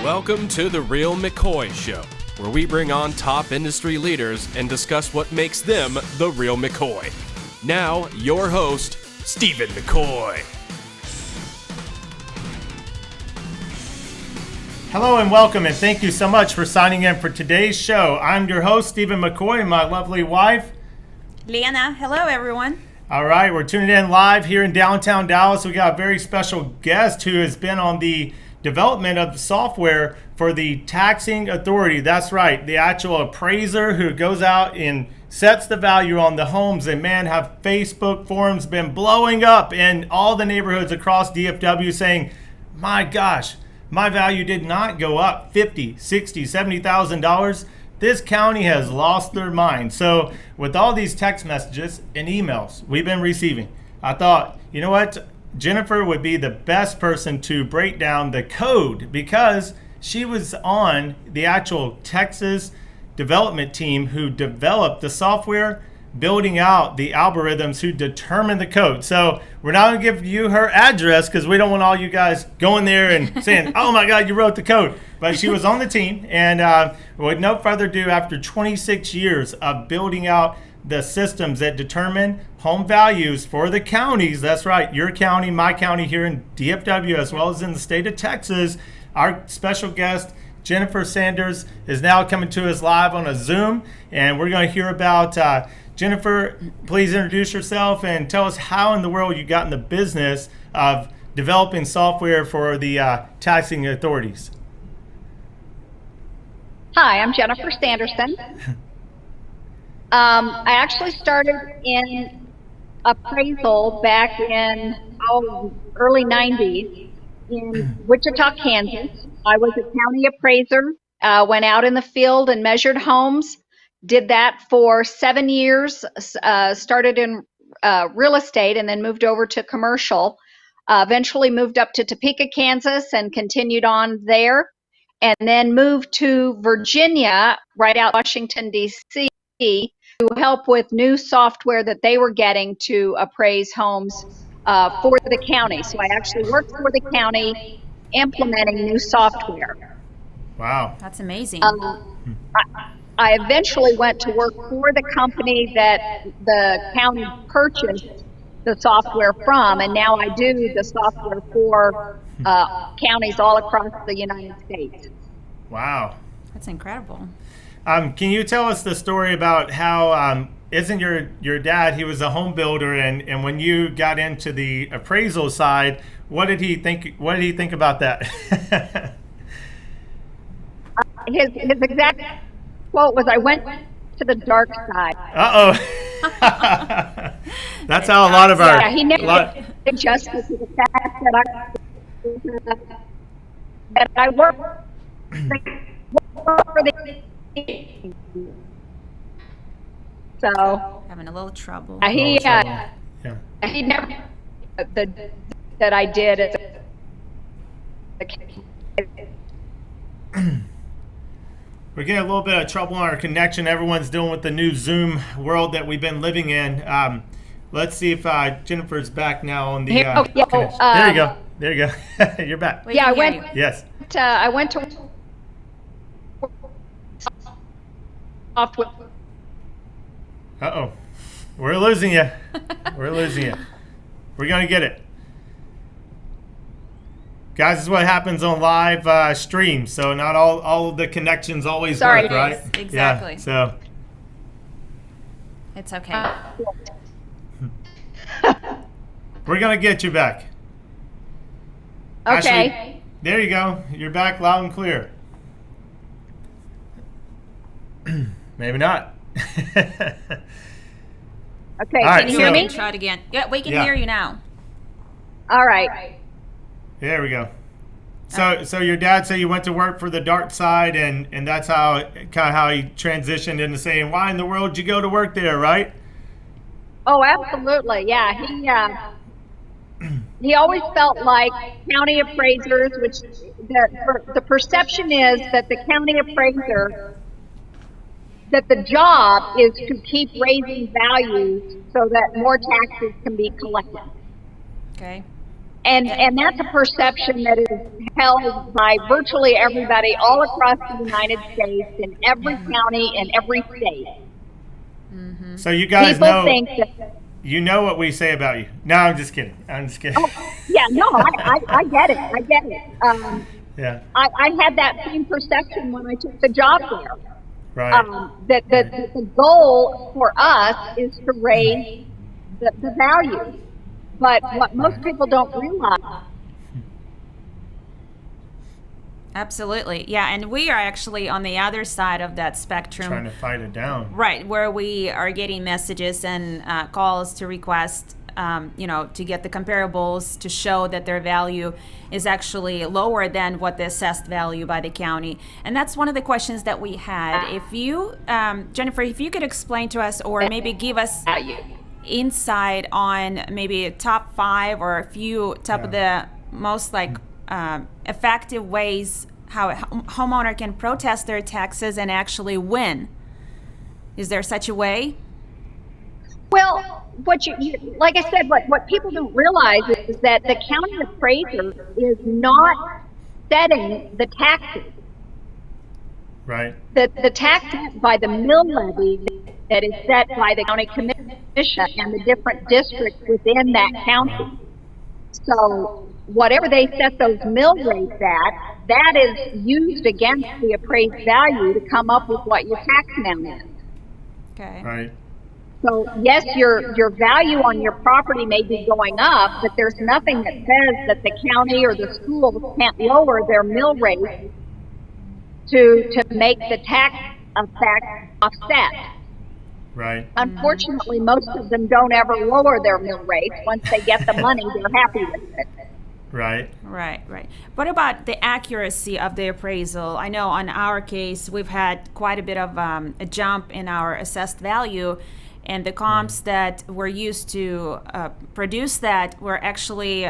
Welcome to The Real McCoy Show, where we bring on top industry leaders and discuss what makes them the real McCoy. Now, your host, Steven McCoy. Hello and welcome, and thank you so much for signing in for today's show. I'm your host, Steven McCoy, and my lovely wife, Lena. Hello, everyone. All right, we're tuning in live here in downtown Dallas. We got a very special guest who has been on the development of the software for the taxing authority. That's right, the actual appraiser who goes out and sets the value on the homes. And man, have Facebook forums been blowing up in all the neighborhoods across DFW saying, my gosh, my value did not go up $50,000, $60,000, $70,000. This county has lost their mind. So with all these text messages and emails we've been receiving, I thought, you know what? Jennifer would be the best person to break down the code because she was on the actual Texas development team who developed the software, building out the algorithms who determine the code. So we're not going to give you her address because we don't want all you guys going there and saying, oh my God, you wrote the code. But she was on the team. And with no further ado, after 26 years of building out the systems that determine home values for the counties, that's right, your county, my county here in DFW, as well as in the state of Texas, our special guest, Jennifer Sanderson, is now coming to us live on a Zoom. And we're going to hear about Jennifer. Please introduce yourself and tell us how in the world you got in the business of developing software for the taxing authorities. Hi, I'm Jennifer Sanderson. I actually started in appraisal back in early 90s in Wichita, Kansas. I was a county appraiser, went out in the field and measured homes, did that for 7 years, started in real estate and then moved over to commercial, eventually moved up to Topeka, Kansas and continued on there, and then moved to Virginia, right out Washington, D.C., to help with new software that they were getting to appraise homes for the county. So I actually worked for the county implementing new software. Wow. That's amazing. I eventually went to work for the company that the county purchased the software from, and now I do the software for counties all across the United States. Wow. That's incredible. Can you tell us the story about how isn't your dad, he was a home builder, and when you got into the appraisal side, what did he think about that? His exact quote was, "I went to the dark side." That's how a lot of our... Yeah, he never adjusted to the fact that I work for the... So Having a little trouble. he never that I did as We're getting a little bit of trouble on our connection. Everyone's dealing with the new Zoom world that we've been living in. Let's see if Jennifer's back now on the connection. There you go. You're back. Yeah, I went. Yes. I went to software. Uh-oh. We're losing you. We're going to get it. Guys, this is what happens on live streams. So not all of the connections always work, right? Exactly. Yeah, so. It's okay. We're going to get you back. Okay. Ashley, there you go. You're back loud and clear. Maybe not. Okay, All right, can you hear me? Try it again. Yeah, we can hear you now. All right. There we go. So your dad said you went to work for the dark side, and that's how he transitioned into saying, why in the world did you go to work there, right? Oh, absolutely. Yeah. He always felt like county appraisers, which the perception is that the county appraiser, that the job is to keep raising values so that more taxes can be collected. Okay. And that's a perception that is held by virtually everybody all across the United States, in every county and every state. Mm-hmm. So you guys think that, you know what we say about you. No, I'm just kidding. Oh, yeah, no, I get it. Yeah. I had that same perception when I took the job there. Right. That the goal for us is to raise the value. But what most people don't realize. Absolutely. Yeah, and we are actually on the other side of that spectrum. Trying to fight it down. Right, where we are getting messages and calls to request, to get the comparables to show that their value is actually lower than what the assessed value by the county. And that's one of the questions that we had. If you, Jennifer, if you could explain to us or maybe give us insight on maybe a top 5 or a few of the most effective ways how a homeowner can protest their taxes and actually win. Is there such a way? Well, what you like I said, what people don't realize is that the county appraiser is not setting the taxes. Right. The tax by the mill levy that is set by the county commission and the different districts within that county. So whatever they set those mill rates at, that is used against the appraised value to come up with what your tax amount is. Okay. Right. So yes, your value on your property may be going up, but there's nothing that says that the county or the schools can't lower their mill rate to make the tax effect offset. Right. Unfortunately, most of them don't ever lower their mill rates. Once they get the money, they're happy with it. Right. What about the accuracy of the appraisal? I know on our case, we've had quite a bit of a jump in our assessed value, and the comps that were used to produce that were actually,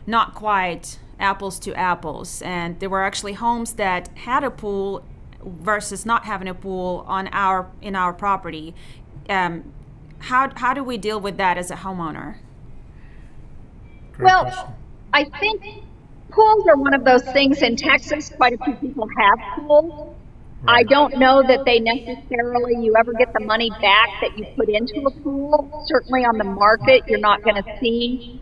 not quite apples to apples. And there were actually homes that had a pool versus not having a pool in our property. How do we deal with that as a homeowner? Great question. I think pools are one of those things in Texas. Quite a few people have pools. Right. I don't know that they necessarily, you ever get the money back that you put into a pool. Certainly on the market, you're not going to see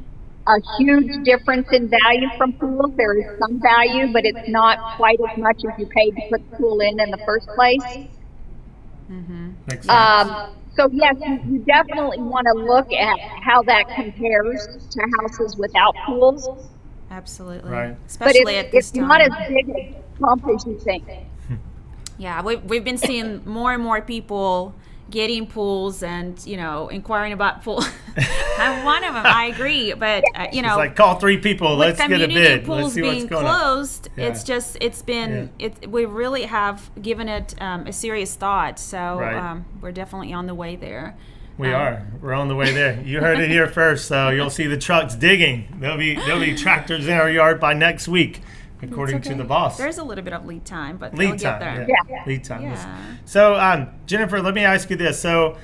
a huge difference in value from pools. There is some value, but it's not quite as much as you paid to put the pool in the first place. Mm-hmm. Makes sense. So yes, you definitely want to look at how that compares to houses without pools. Absolutely. Right. Especially at this time. It's not as big a bump as you think. Yeah, we've been seeing more and more people getting pools and, inquiring about pool. I'm one of them. I agree. But, it's like call 3 people. Let's get a bid. Pools Let's see what's being going closed, on. we really have given it a serious thought. So Right. We're definitely on the way there. We are. We're on the way there. You heard it here first. So you'll see the trucks digging. There'll be tractors in our yard by next week, according to the boss. There's a little bit of lead time, but lead they'll time, get there. yeah. Lead time. Yeah. So, Jennifer, let me ask you this. So,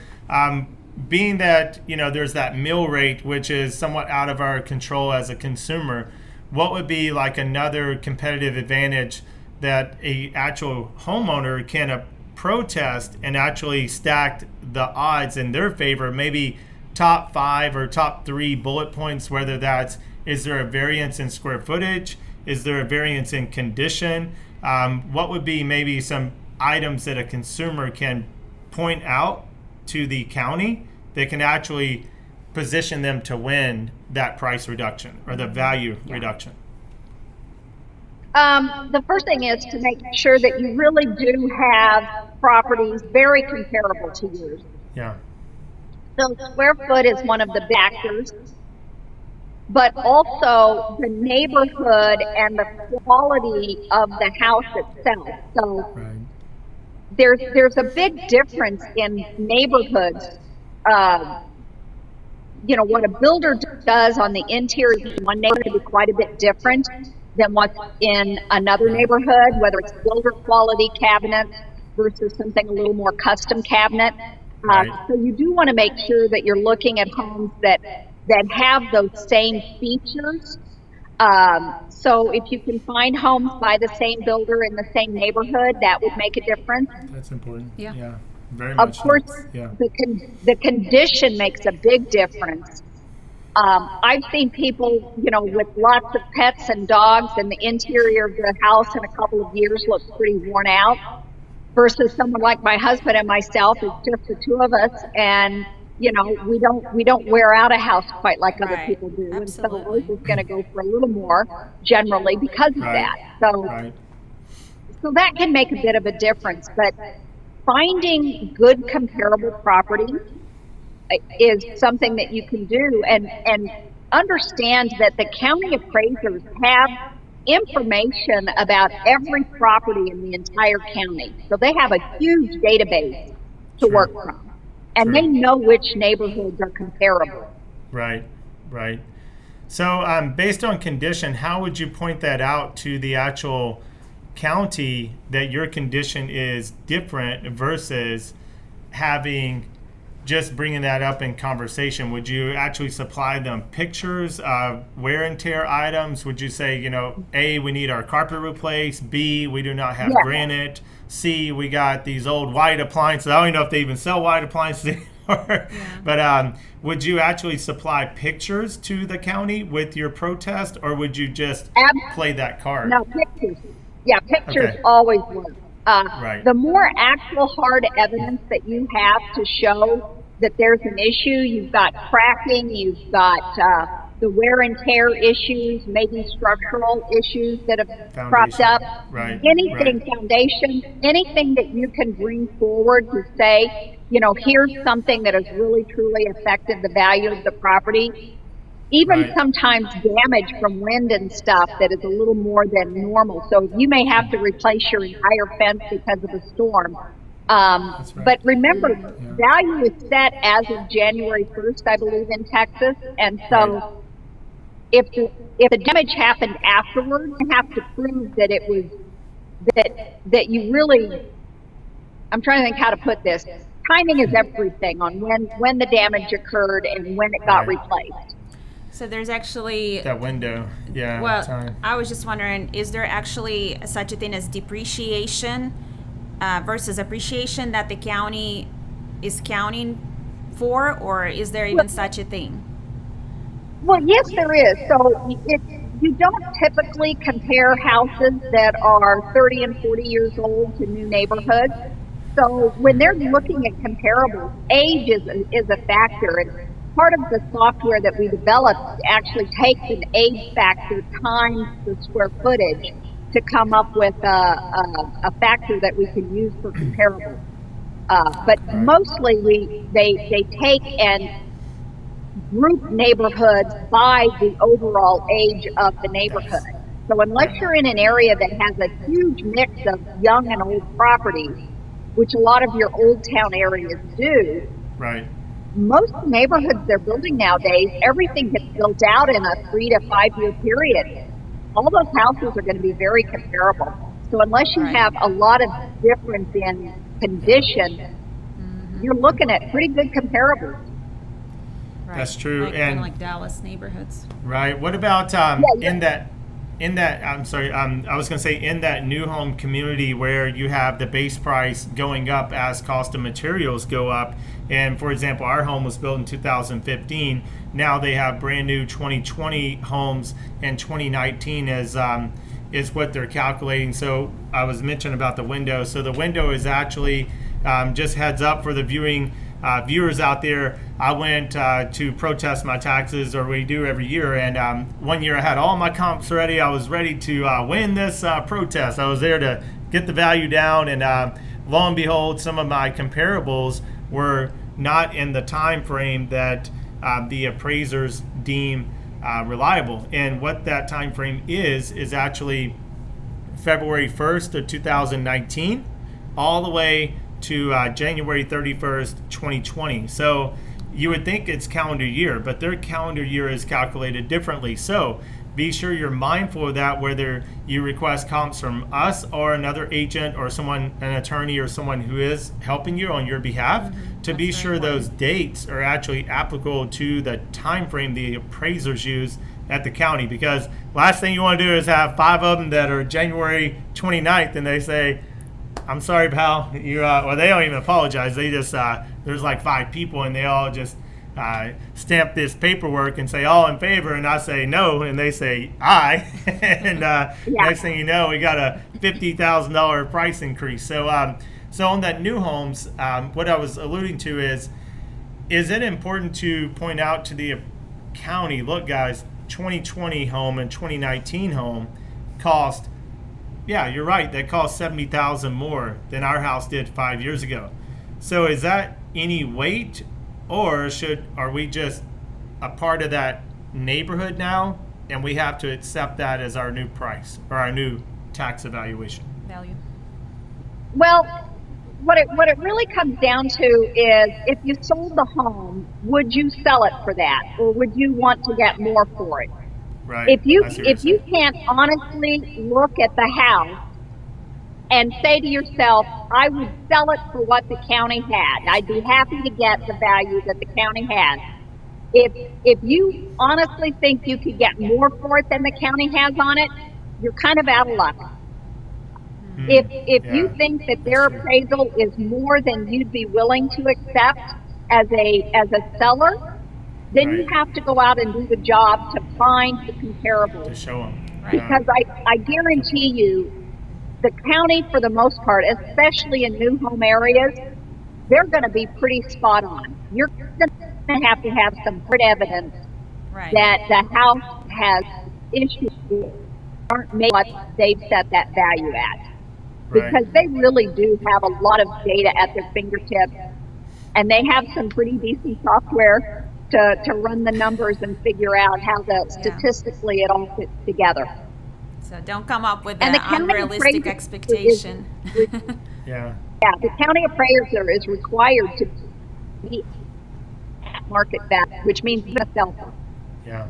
being that there's that mill rate, which is somewhat out of our control as a consumer, what would be like another competitive advantage that a actual homeowner can protest and actually stack the odds in their favor? Maybe top 5 or top 3 bullet points. Whether that's, is there a variance in square footage? Is there a variance in condition? What would be maybe some items that a consumer can point out to the county that can actually position them to win that price reduction or the value reduction? The first thing is to make sure that you really do have properties very comparable to yours. Yeah. So square foot is one of the factors. but also the neighborhood and the quality of the house itself. So Right. there's a big difference in neighborhoods. What a builder does on the interior in one neighborhood can be quite a bit different than what's in another neighborhood, whether it's builder quality cabinets versus something a little more custom cabinet. Right. So you do want to make sure that you're looking at homes that have those same features. So if you can find homes by the same builder in the same neighborhood, that would make a difference. That's important. Yeah. Very Of much. course, So. Yeah. the condition makes a big difference. I've seen people, with lots of pets and dogs, and the interior of the house in a couple of years looks pretty worn out, versus someone like my husband and myself. It's just the two of us, and we don't wear out a house quite like other Right. people do. Absolutely. And so Rose is going to go for a little more generally because of Right. that. So, Right. so that can make a bit of a difference, but finding good comparable properties is something that you can do, and understand that the county appraisers have information about every property in the entire county. So they have a huge database to Sure. work from, and Sure. they know which neighborhoods are comparable. Right. Right. So, based on condition, how would you point that out to the actual county that your condition is different versus having just bringing that up in conversation? Would you actually supply them pictures of wear and tear items? Would you say, A, we need our carpet replaced, B, we do not have Yeah. granite, C, we got these old white appliances. I don't even know if they even sell white appliances anymore. But would you actually supply pictures to the county with your protest, or would you just play that card? No, pictures. Yeah, pictures Okay. always work. Right. The more actual hard evidence that you have to show that there's an issue, you've got cracking, you've got the wear and tear issues, maybe structural issues that have cropped up. Right. Anything, Right. foundation, anything that you can bring forward to say, here's something that has really truly affected the value of the property. Even Right. sometimes damage from wind and stuff that is a little more than normal. So you may have to replace your entire fence because of a storm. Right. But remember, value is set as of January 1st, I believe, in Texas. And so if the damage happened afterwards, you have to prove that it was, that you really, I'm trying to think how to put this. Timing is everything on when the damage occurred and when it got Right. replaced. So there's actually, That window. Yeah. well, time. I was just wondering, is there actually such a thing as depreciation versus appreciation that the county is counting for, or is there even such a thing? Well, yes, there is. So you don't typically compare houses that are 30 and 40 years old to new neighborhoods. So when they're looking at comparables, age is a factor. And part of the software that we developed actually takes an age factor times the square footage to come up with a factor that we can use for comparables. But mostly they take and group neighborhoods by the overall age of the neighborhood. So unless you're in an area that has a huge mix of young and old properties, which a lot of your old town areas do, Right. most neighborhoods they're building nowadays, everything gets built out in a 3 to 5 year period. All those houses are going to be very comparable. So unless you Right. have a lot of difference in condition, you're looking at pretty good comparables. Right. That's true, Like, and- kinda like Dallas neighborhoods. Right. What about yeah. in that I'm sorry, I was going to say in that new home community where you have the base price going up as cost of materials go up, and for example, our home was built in 2015. Now they have brand new 2020 homes, and 2019 is what they're calculating. So I was mentioning about the window. So the window is actually just heads up for the viewers out there. I went to protest my taxes, or we do every year, and one year I had all my comps ready. I was ready to win this protest. I was there to get the value down, and lo and behold, some of my comparables were not in the time frame that the appraisers deem reliable. And what that time frame is actually February 1st of 2019 all the way to January 31st, 2020. So you would think it's calendar year, but their calendar year is calculated differently. So be sure you're mindful of that, whether you request comps from us or another agent or someone, an attorney or someone who is helping you on your behalf, to be sure those dates are actually applicable to the time frame the appraisers use at the county. Because last thing you want to do is have 5 of them that are January 29th and they say, I'm sorry, pal, well, they don't even apologize. They just, there's like 5 people and they all just stamp this paperwork and say all in favor, and I say no, and they say aye. And next thing you know, we got a $50,000 price increase. So, so on that new homes, what I was alluding to is it important to point out to the county, look, guys, 2020 home and 2019 home cost, yeah, you're right, that cost $70,000 more than our house did 5 years ago. So is that any weight? Or are we just a part of that neighborhood now, and we have to accept that as our new price or our new tax evaluation? Value. Well, what it really comes down to is, if you sold the home, would you sell it for that, or would you want to get more for it? Right. If you can't honestly look at the house and say to yourself, I would sell it for what the county had, I'd be happy to get the value that the county has. If you honestly think you could get more for it than the county has on it, you're kind of out of luck. If you think that their appraisal is more than you'd be willing to accept as a seller, then you have to go out and do the job to find the comparables. To show them. Right. Because I guarantee you, the county, for the most part, especially in new home areas, they're going to be pretty spot on. You're going to have some good evidence that the house has issues that aren't made what they've set that value at. Because they really do have a lot of data at their fingertips, and they have some pretty decent software to run the numbers and figure out how statistically it all fits together. So don't come up with an unrealistic expectation. Yeah, the county appraiser is required to be at market value, which means the seller. Yeah.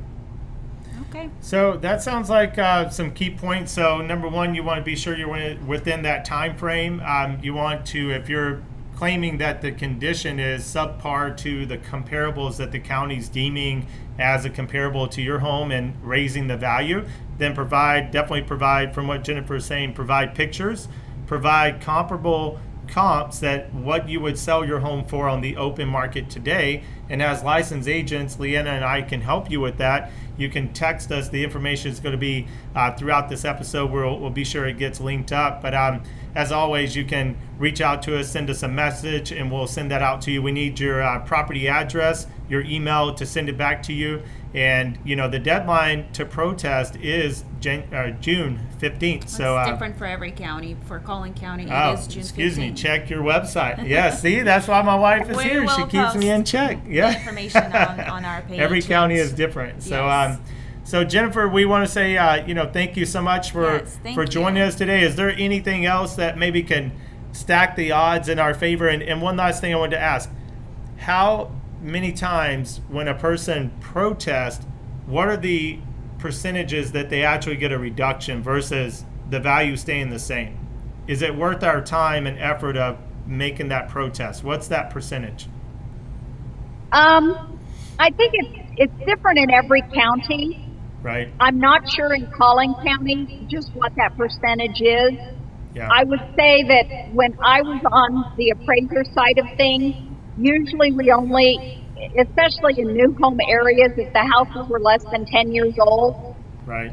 Okay. So that sounds like some key points. So number one, you want to be sure you're within that time frame. You want to, if you're claiming that the condition is subpar to the comparables that the county's deeming as a comparable to your home and raising the value, then definitely provide, from what Jennifer is saying, provide pictures, provide comparable comps that what you would sell your home for on the open market today. And as licensed agents, Leanna and I can help you with that. You can text us. The information is going to be throughout this episode. We'll be sure it gets linked up. But as always, you can reach out to us, send us a message, and we'll send that out to you. We need your property address, your email to send it back to you. And, the deadline to protest is June 15th. So it's different for every county. For Collin County, it is June 15th. Excuse me, check your website. Yeah, see, that's why my wife is here. She keeps me in check. Yeah. Information on our page. Every county is different. So, yes. So Jennifer, we want to say, thank you so much for joining us today. Is there anything else that maybe can stack the odds in our favor? And one last thing I wanted to ask: how many times when a person protests, what are the percentages that they actually get a reduction versus the value staying the same? Is it worth our time and effort of making that protest? What's that percentage? I think it's different in every county. Right. I'm not sure in Collin County just what that percentage is. Yeah. I would say that when I was on the appraiser side of things, usually we only, especially in new home areas, if the houses were less than 10 years old, right,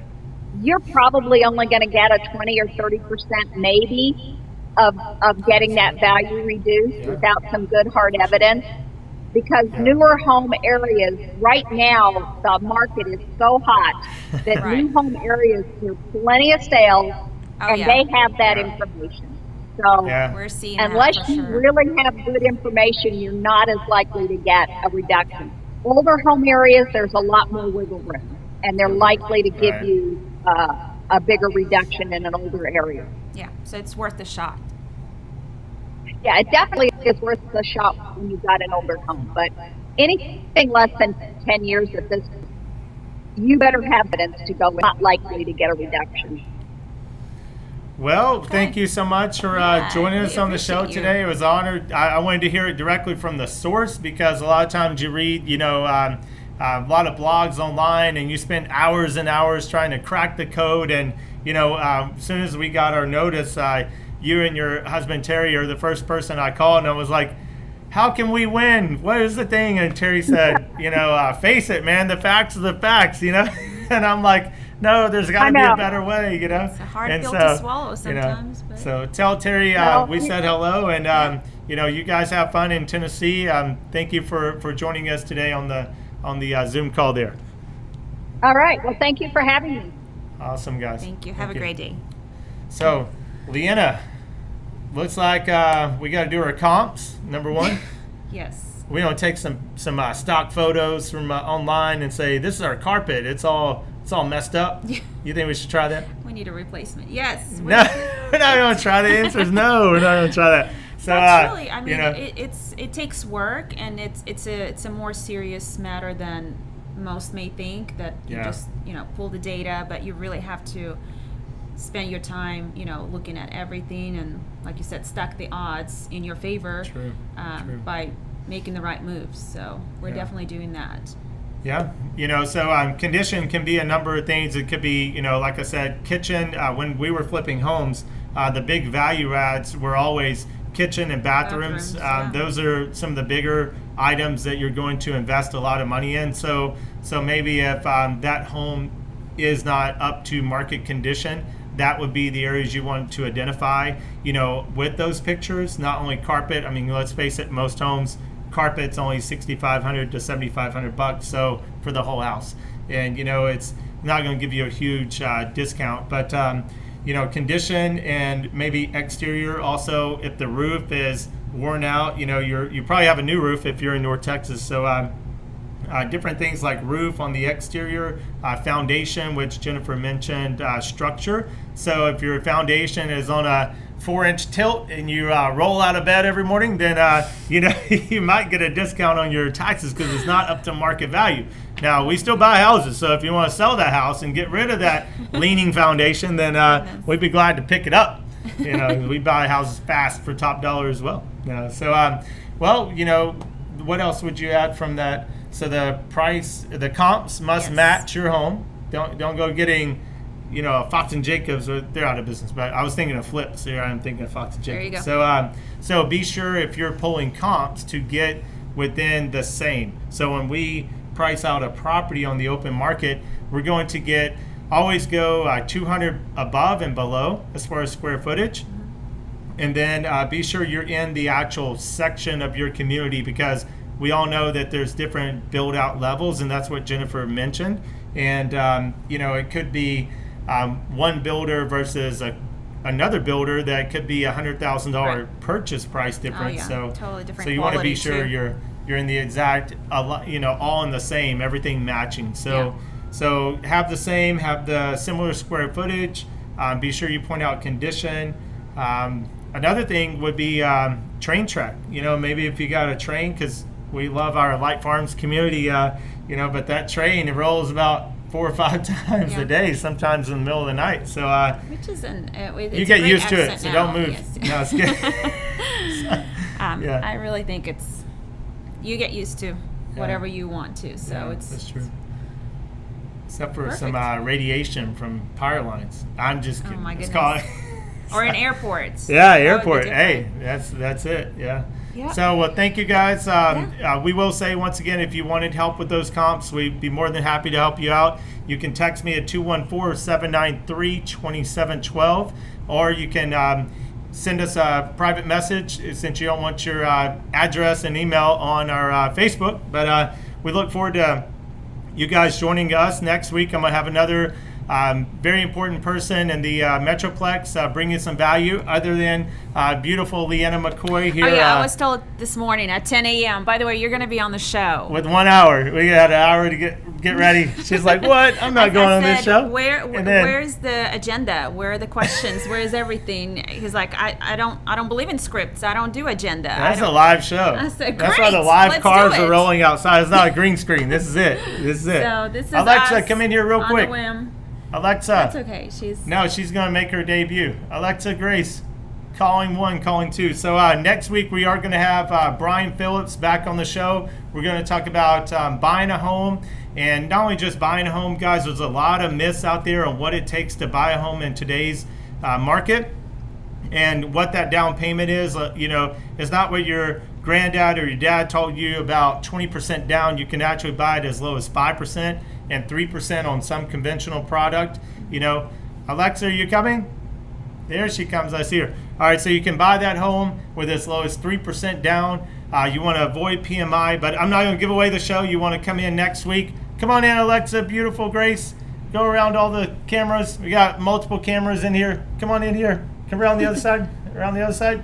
you're probably only going to get a 20 or 30% maybe of getting that value reduced without some good hard evidence. Because newer home areas, right now, the market is so hot that new home areas, there's plenty of sales, and they have that information. So we're seeing unless you really have good information, you're not as likely to get a reduction. Older home areas, there's a lot more wiggle room. and they're likely to give you a bigger reduction in an older area. Yeah, so it's worth the shot. Yeah, it definitely is worth the shot when you've got an older home, but anything less than 10 years at this, you better have evidence to go with, not likely to get a reduction. Well, thank you so much for joining us on the show today. It was an honor. I wanted to hear it directly from the source, because a lot of times you read, a lot of blogs online, and you spend hours and hours trying to crack the code. And, as soon as we got our notice, you and your husband, Terry, are the first person I called, and I was like, how can we win? What is the thing? And Terry said, face it, man, the facts are the facts, And I'm like, no, there's got to be a better way, It's a hard pill to swallow sometimes. But. So tell Terry we said hello, and you guys have fun in Tennessee. Thank you for joining us today on the Zoom call there. All right. Well, thank you for having me. Awesome, guys. Thank you. Have a great day. So, Lena, looks like we got to do our comps. Number one. Yes. We don't take some stock photos from online and say, this is our carpet. It's all messed up. You think we should try that? We need a replacement. Yes. No, we're not going to try. The answer is no. We're not going to try that. So that's really, I mean, it takes work, and it's a more serious matter than most may think. That you just pull the data, but you really have to spend your time looking at everything, and like you said, stack the odds in your favor. True. By making the right moves. So we're definitely doing that. Yeah, so condition can be a number of things. It could be, like I said, kitchen. When we were flipping homes, the big value adds were always kitchen and bathrooms. Those are some of the bigger items that you're going to invest a lot of money in. So maybe if that home is not up to market condition, that would be the areas you want to identify, with those pictures. Not only carpet. I mean, let's face it, most homes, carpet's only $6,500 to $7,500, so for the whole house, and it's not going to give you a huge discount. But condition and maybe exterior. Also, if the roof is worn out, you probably have a new roof if you're in North Texas. So different things like roof on the exterior, foundation, which Jennifer mentioned, structure. So if your foundation is on a 4-inch tilt and you roll out of bed every morning, then you might get a discount on your taxes because it's not up to market value. Now, we still buy houses, so if you want to sell that house and get rid of that leaning foundation, then we'd be glad to pick it up. We buy houses fast for top dollar as well. So, what else would you add from that? So the price, the comps must match your home. Don't go getting, Fox and Jacobs. They're out of business. But I was thinking of Flips. Here I'm thinking of Fox and Jacobs. There you go. So be sure if you're pulling comps to get within the same. So when we price out a property on the open market, we're going to always go 200 above and below as far as square footage. And then be sure you're in the actual section of your community, because we all know that there's different build out levels, and that's what Jennifer mentioned. And it could be one builder versus another builder that could be $100,000 purchase price difference. So totally different. So you want to be sure you're in the exact, all in the same, everything matching. So have the same, have the similar square footage. Be sure you point out condition. Another thing would be train track. Maybe if you got a train, because we love our Light Farms community, but that train, it rolls about 4 or 5 times a day, sometimes in the middle of the night. So which is you get used to it, so don't move. Yes. No, it's good. I really think you get used to whatever you want to. So that's true. Except for some radiation from power lines. I'm just kidding. Oh my goodness. Or in airports. Yeah, airport. Hey, that's it. Yeah. Yeah. So, thank you guys. We will say once again, if you wanted help with those comps, we'd be more than happy to help you out. You can text me at 214-793-2712, or you can send us a private message since you don't want your address and email on our Facebook. But we look forward to you guys joining us next week. I'm going to have another very important person in the Metroplex, bringing some value other than beautiful Lena McCoy here. Oh, yeah, I was told this morning at 10 a.m. By the way, you're going to be on the show. With 1 hour. We got an hour to get ready. She's like, what? I'm not going on this show. Where's the agenda? Where are the questions? Where is everything? He's like, I don't believe in scripts. I don't do agenda. That's a live show. I said, that's why the live cars are rolling outside. It's not a green screen. This is it. So this is Alexa, us come in here real quick. On the whim. Alexa. That's okay. She's going to make her debut. Alexa Grace, calling 1, calling 2. So next week we are going to have Brian Phillips back on the show. We're going to talk about buying a home. And not only just buying a home, guys, there's a lot of myths out there on what it takes to buy a home in today's market. And what that down payment is, it's not what your granddad or your dad told you about 20% down. You can actually buy it as low as 5% and 3% on some conventional product. Alexa, are you coming? There she comes. I see her. All right, so you can buy that home with as low as 3% down. You want to avoid PMI, but I'm not going to give away the show. You want to come in next week. Come on in, Alexa, beautiful Grace. Go around all the cameras. We got multiple cameras in here. Come on in here. Come around the other side. Around the other side.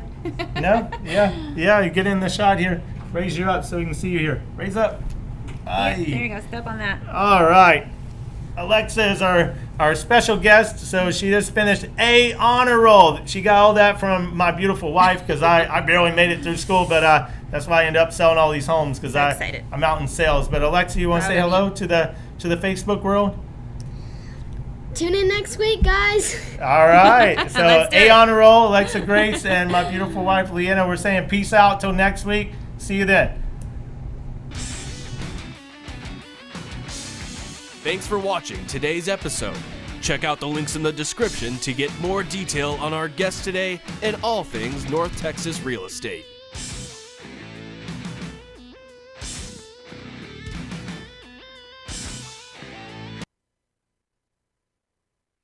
No? Yeah, you get in the shot here. Raise you up so we can see you here. Raise up. Yeah, there you go. Step on that. All right. Alexa is our special guest, so she just finished a honor roll. She got all that from my beautiful wife because I barely made it through school, but that's why I ended up selling all these homes because I'm out in sales. But Alexa, you want to say hello to the Facebook world? Tune in next week, guys. All right. So a honor roll, Alexa Grace, and my beautiful wife Leanna. We're saying peace out till next week. See you then. Thanks for watching today's episode. Check out the links in the description to get more detail on our guest today and all things North Texas real estate.